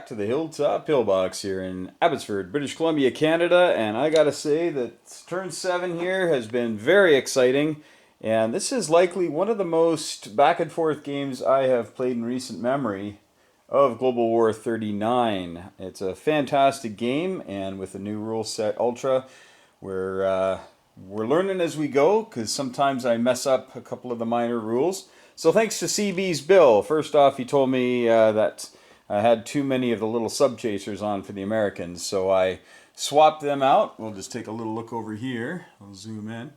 to the Hilltop Pillbox here in Abbotsford, British Columbia, Canada, and I gotta say that turn 7 here has been very exciting, and this is likely one of the most back and forth games I have played in recent memory of Global War 39. It's a fantastic game, and with the new rule set Ultra, we're learning as we go, because sometimes I mess up a couple of the minor rules. So thanks to CB's Bill. First off, he told me that I had too many of the little sub-chasers on for the Americans, so I swapped them out. We'll just take a little look over here. I'll zoom in.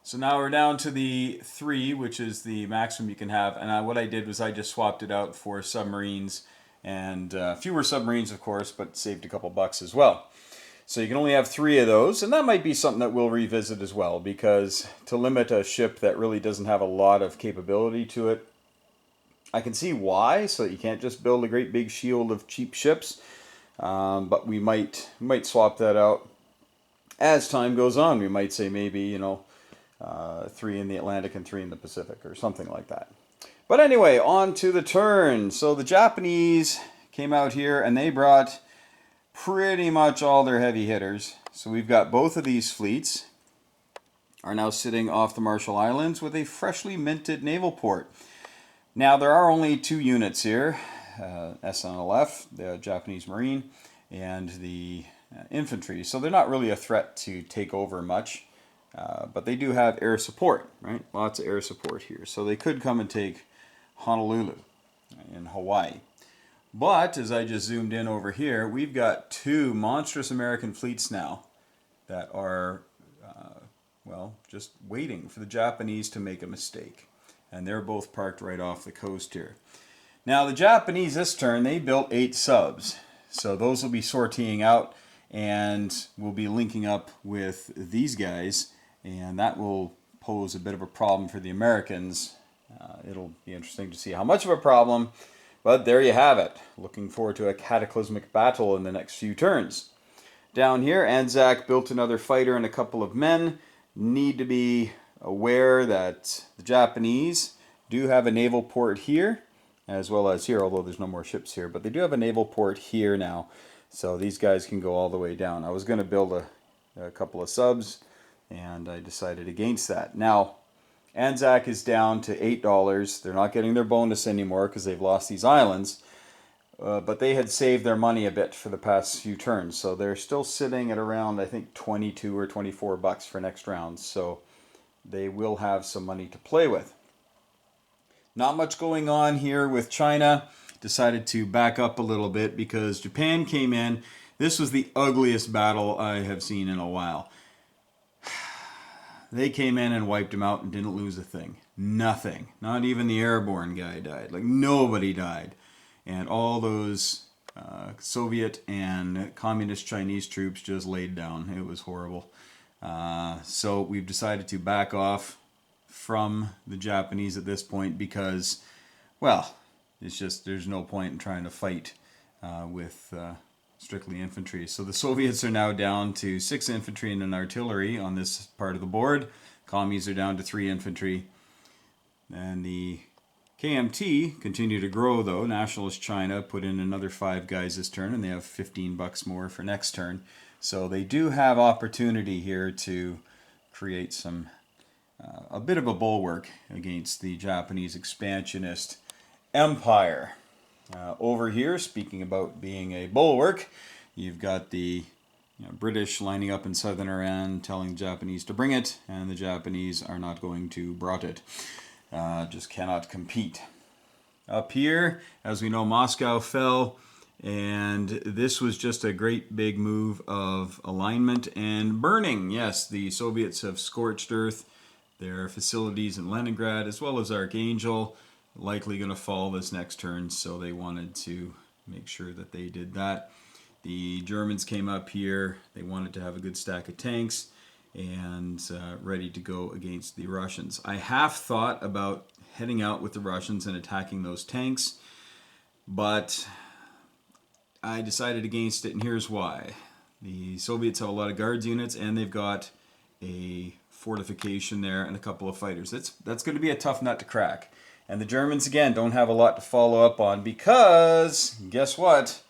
So now we're down to the 3, which is the maximum you can have. And what I did was I just swapped it out for submarines, and fewer submarines, of course, but saved a couple bucks as well. So you can only have 3 of those, and that might be something that we'll revisit as well, because to limit a ship that really doesn't have a lot of capability to it, I can see why, so that you can't just build a great big shield of cheap ships, but we might swap that out as time goes on. We might say maybe, 3 in the Atlantic and 3 in the Pacific, or something like that. But anyway, on to the turn. So the Japanese came out here, and they brought pretty much all their heavy hitters. So we've got both of these fleets are now sitting off the Marshall Islands with a freshly minted naval port. Now there are only 2 units here, SNLF, the Japanese Marine, and the infantry. So they're not really a threat to take over much, but they do have air support, right? Lots of air support here. So they could come and take Honolulu in Hawaii. But, as I just zoomed in over here, we've got 2 monstrous American fleets now that are, just waiting for the Japanese to make a mistake. And they're both parked right off the coast here. Now, the Japanese this turn, they built 8 subs. So those will be sortying out, and we'll be linking up with these guys, and that will pose a bit of a problem for the Americans. It'll be interesting to see how much of a problem. But there you have it. Looking forward to a cataclysmic battle in the next few turns. Down here, Anzac built another fighter and a couple of men. Need to be aware that the Japanese do have a naval port here, as well as here, although there's no more ships here. But they do have a naval port here now, so these guys can go all the way down. I was going to build a couple of subs, and I decided against that. Now, Anzac is down to $8. They're not getting their bonus anymore because they've lost these islands. But they had saved their money a bit for the past few turns. So they're still sitting at around, I think, 22 or 24 bucks for next round. So they will have some money to play with. Not much going on here with China. Decided to back up a little bit because Japan came in. This was the ugliest battle I have seen in a while. They came in and wiped him out and didn't lose a thing. Nothing. Not even the airborne guy died. Like, nobody died. And all those Soviet and communist Chinese troops just laid down. It was horrible. So we've decided to back off from the Japanese at this point because, well, it's just there's no point in trying to fight with strictly infantry. So the Soviets are now down to 6 infantry and an artillery on this part of the board. Commies are down to 3 infantry. And the KMT continue to grow, though. Nationalist China put in another 5 guys this turn, and they have 15 bucks more for next turn. So they do have opportunity here to create some a bit of a bulwark against the Japanese expansionist empire. Over here, speaking about being a bulwark, you've got the British lining up in southern Iran telling the Japanese to bring it, and the Japanese are not going to brought it. Just cannot compete. Up here, as we know, Moscow fell, and this was just a great big move of alignment and burning. Yes, the Soviets have scorched earth their facilities in Leningrad, as well as Archangel. Likely going to fall this next turn, so they wanted to make sure that they did that. The Germans came up here. They wanted to have a good stack of tanks and ready to go against the Russians. I have thought about heading out with the Russians and attacking those tanks, but I decided against it, and here's why. The Soviets have a lot of guards units, and they've got a fortification there and a couple of fighters. That's going to be a tough nut to crack. And the Germans, again, don't have a lot to follow up on because, guess what?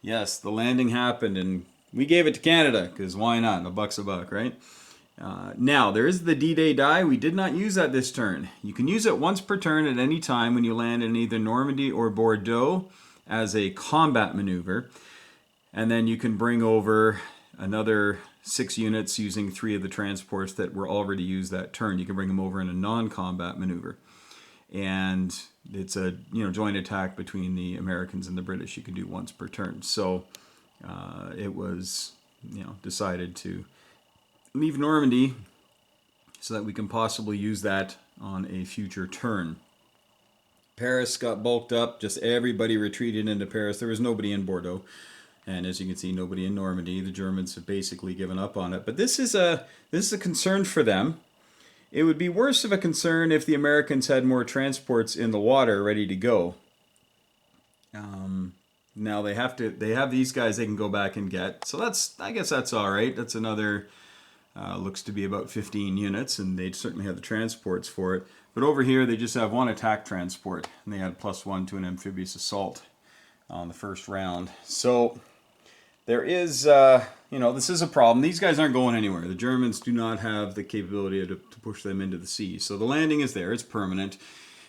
Yes, the landing happened, and we gave it to Canada, because why not? A buck's a buck, right? Now, there is the D-Day die. We did not use that this turn. You can use it once per turn at any time when you land in either Normandy or Bordeaux as a combat maneuver. And then you can bring over another 6 units using 3 of the transports that were already used that turn. You can bring them over in a non-combat maneuver. And it's a joint attack between the Americans and the British. You can do once per turn. So it was decided to leave Normandy so that we can possibly use that on a future turn. Paris got bulked up. Just everybody retreated into Paris. There was nobody in Bordeaux. And as you can see, nobody in Normandy. The Germans have basically given up on it. But this is a concern for them. It would be worse of a concern if the Americans had more transports in the water ready to go. Now they have these guys they can go back and get. So I guess that's all right. That's another looks to be about 15 units, and they certainly have the transports for it. But over here they just have 1 attack transport, and they had +1 to an amphibious assault on the first round. So there is, this is a problem. These guys aren't going anywhere. The Germans do not have the capability to push them into the sea. So the landing is there. It's permanent.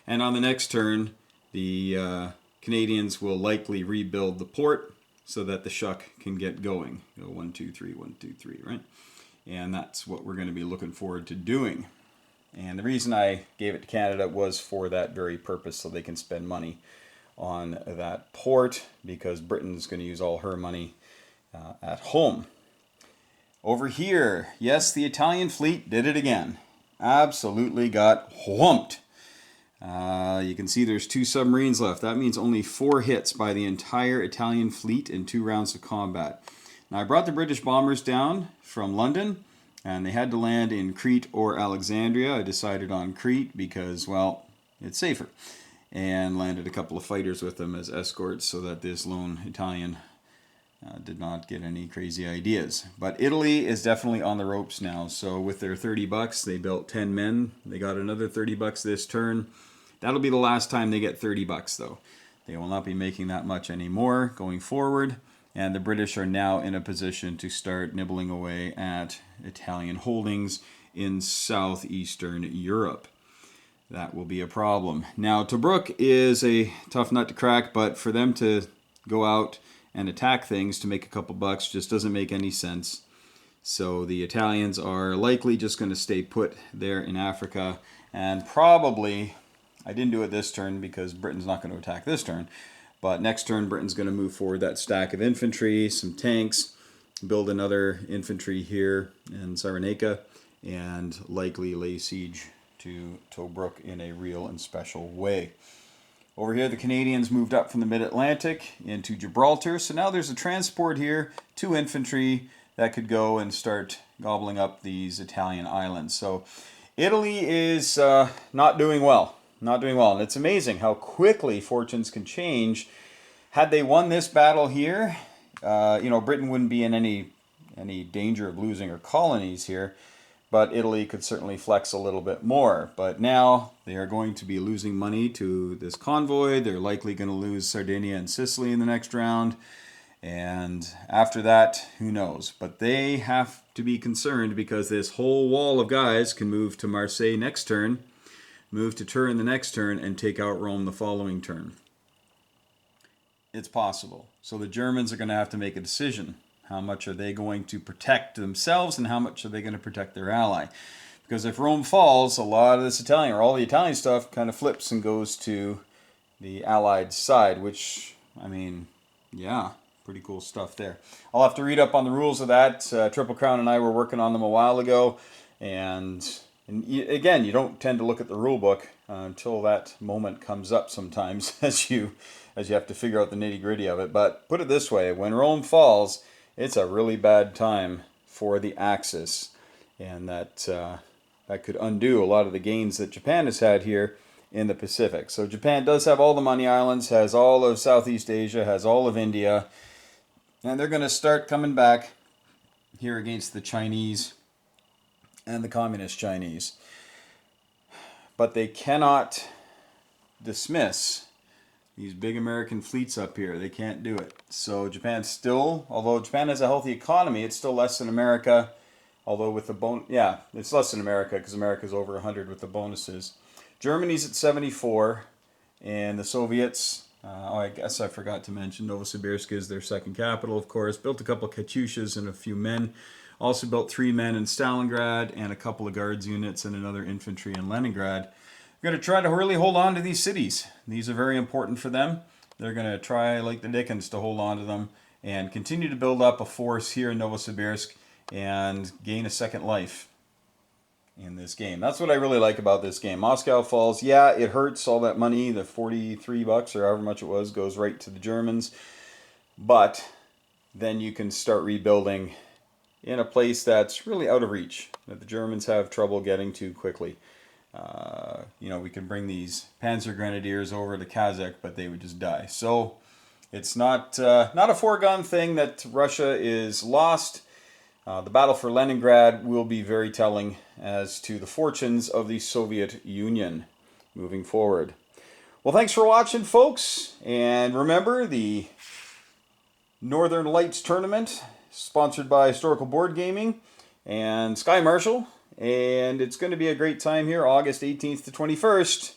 And on the next turn, the Canadians will likely rebuild the port so that the Shuck can get going. 1, 2, 3, 1, 2, 3, right? And that's what we're going to be looking forward to doing. And the reason I gave it to Canada was for that very purpose, so they can spend money on that port, because Britain's going to use all her money at home. Over here, yes, the Italian fleet did it again. Absolutely got whumped. You can see there's 2 submarines left. That means only 4 hits by the entire Italian fleet in 2 rounds of combat. Now, I brought the British bombers down from London, and they had to land in Crete or Alexandria. I decided on Crete because, well, it's safer. And landed a couple of fighters with them as escorts so that this lone Italian did not get any crazy ideas. But Italy is definitely on the ropes now. So with their $30, they built 10 men. They got another $30 this turn. That'll be the last time they get $30 though. They will not be making that much anymore going forward. And the British are now in a position to start nibbling away at Italian holdings in southeastern Europe. That will be a problem. Now, Tobruk is a tough nut to crack, but for them to go out and attack things to make a couple bucks just doesn't make any sense. So the Italians are likely just going to stay put there in Africa, and probably, I didn't do it this turn because Britain's not going to attack this turn, but next turn Britain's going to move forward that stack of infantry, some tanks, build another infantry here in Cyrenaica, and likely lay siege to Tobruk in a real and special way. Over here, the Canadians moved up from the mid-Atlantic into Gibraltar. So now there's a transport here, 2 infantry that could go and start gobbling up these Italian islands. So Italy is not doing well. Not doing well. And it's amazing how quickly fortunes can change. Had they won this battle here, Britain wouldn't be in any danger of losing her colonies here. But Italy could certainly flex a little bit more. But now they are going to be losing money to this convoy. They're likely going to lose Sardinia and Sicily in the next round. And after that, who knows? But they have to be concerned because this whole wall of guys can move to Marseille next turn, move to Turin the next turn, and take out Rome the following turn. It's possible. So the Germans are going to have to make a decision. How much are they going to protect themselves and how much are they going to protect their ally? Because if Rome falls, a lot of this Italian, or all the Italian stuff, kind of flips and goes to the Allied side, which, I mean, yeah, pretty cool stuff there. I'll have to read up on the rules of that. Triple Crown and I were working on them a while ago. And again, you don't tend to look at the rule book until that moment comes up sometimes as you have to figure out the nitty-gritty of it. But put it this way, when Rome falls, it's a really bad time for the Axis, and that could undo a lot of the gains that Japan has had here in the Pacific. So Japan does have all the money islands, has all of Southeast Asia, has all of India, and they're going to start coming back here against the Chinese and the Communist Chinese. But they cannot dismiss These big American fleets up here, they can't do it. So Japan still, although Japan has a healthy economy, it's still less than America. Although with the yeah, it's less than America because America's over 100 with the bonuses. Germany's at 74, and the Soviets, I guess I forgot to mention, Novosibirsk is their second capital, of course. Built a couple of Katyushas and a few men. Also built 3 men in Stalingrad and a couple of guards units and another infantry in Leningrad. We're going to try to really hold on to these cities. These are very important for them. They're going to try, like the Dickens, to hold on to them and continue to build up a force here in Novosibirsk and gain a second life in this game. That's what I really like about this game. Moscow Falls, yeah, it hurts. All that money, the 43 bucks or however much it was, goes right to the Germans. But then you can start rebuilding in a place that's really out of reach, that the Germans have trouble getting to quickly. You know, we can bring these Panzer Grenadiers over to Kazakh, but they would just die. So it's not a foregone thing that Russia is lost. The battle for Leningrad will be very telling as to the fortunes of the Soviet Union moving forward. Well, thanks for watching, folks. And remember, the Northern Lights Tournament, sponsored by Historical Board Gaming and Sky Marshall. And it's going to be a great time here, August 18th to 21st.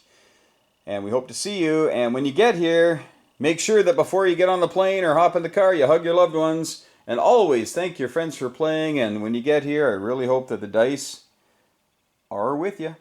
And we hope to see you. And when you get here, make sure that before you get on the plane or hop in the car, you hug your loved ones. And always thank your friends for playing. And when you get here, I really hope that the dice are with you.